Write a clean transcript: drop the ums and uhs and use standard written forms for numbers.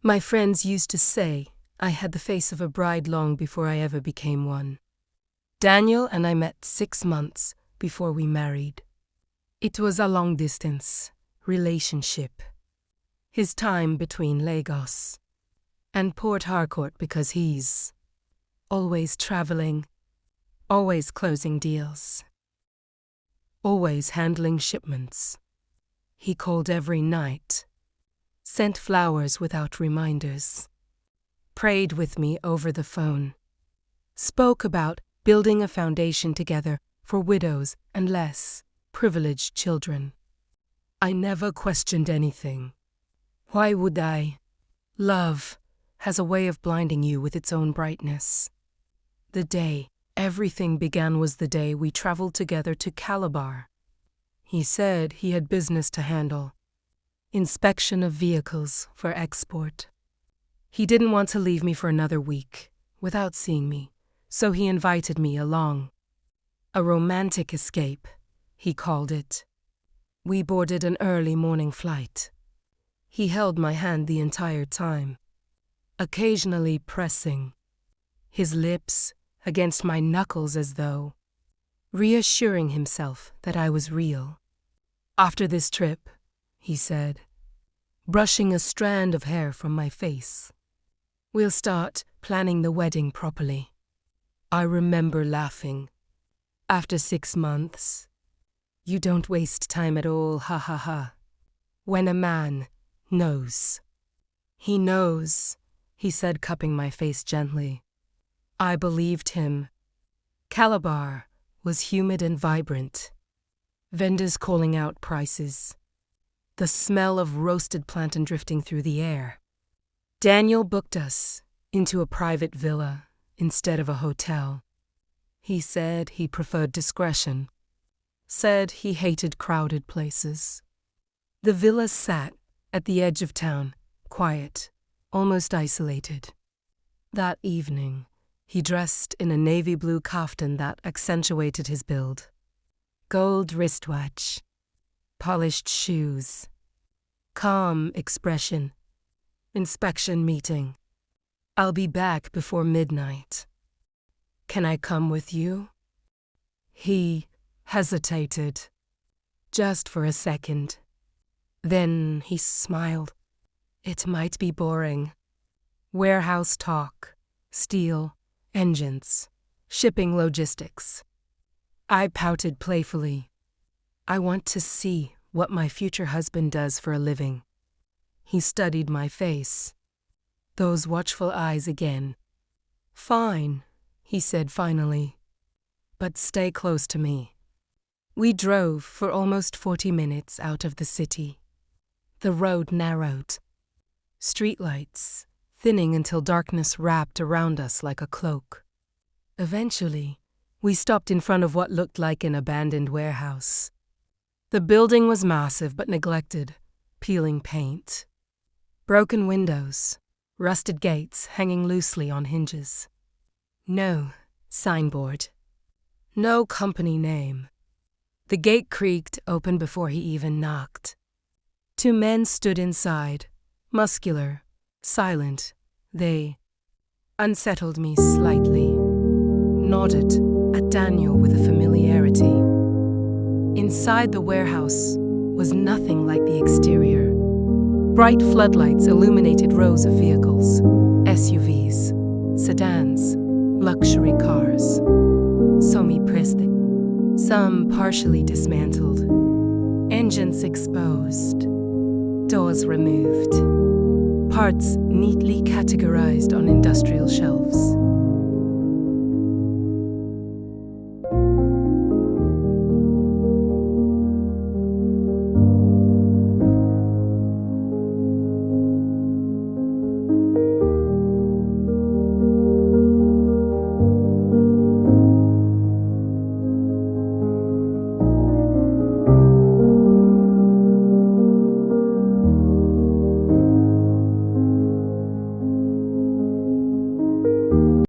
My friends used to say I had the face of a bride long before I ever became one. Daniel and I met 6 months before we married. It was a long-distance relationship. His time between Lagos and Port Harcourt because he's always traveling, always closing deals, always handling shipments. He called every night, sent flowers without reminders, prayed with me over the phone, spoke about building a foundation together for widows and less privileged children. I never questioned anything. Why would I? Love has a way of blinding you with its own brightness. The day everything began was the day we traveled together to Calabar. He said he had business to handle, inspection of vehicles for export. He didn't want to leave me for another week without seeing me, so he invited me along. A romantic escape, he called it. We boarded an early morning flight. He held my hand the entire time, occasionally pressing, his lips against my knuckles as though reassuring himself that I was real. After this trip, he said, brushing a strand of hair from my face, we'll start planning the wedding properly. I remember laughing. After 6 months, you don't waste time at all, ha ha ha. When a man knows. He knows, he said, cupping my face gently. I believed him. Calabar was humid and vibrant. Vendors calling out prices. The smell of roasted plantain drifting through the air. Daniel booked us into a private villa instead of a hotel. He said he preferred discretion. Said he hated crowded places. The villa sat at the edge of town, quiet, almost isolated. That evening, he dressed in a navy blue kaftan that accentuated his build. Gold wristwatch, polished shoes, calm expression. Inspection meeting. I'll be back before midnight. Can I come with you? He hesitated, just for a second. Then he smiled. It might be boring. Warehouse talk, steel, engines, shipping logistics. I pouted playfully. I want to see what my future husband does for a living. He studied my face. Those watchful eyes again. Fine, he said finally, but stay close to me. We drove for almost 40 minutes out of the city. The road narrowed. Streetlights thinning until darkness wrapped around us like a cloak. Eventually, we stopped in front of what looked like an abandoned warehouse. The building was massive but neglected, peeling paint. Broken windows, rusted gates hanging loosely on hinges. No signboard. No company name. The gate creaked open before he even knocked. 2 men stood inside, muscular, silent. They unsettled me slightly, nodded at Daniel with a familiarity. Inside the warehouse was nothing like the exterior. Bright floodlights illuminated rows of vehicles, SUVs, sedans, luxury cars. Semi-pristine, some partially dismantled, engines exposed, doors removed, parts neatly categorized on industrial shelves.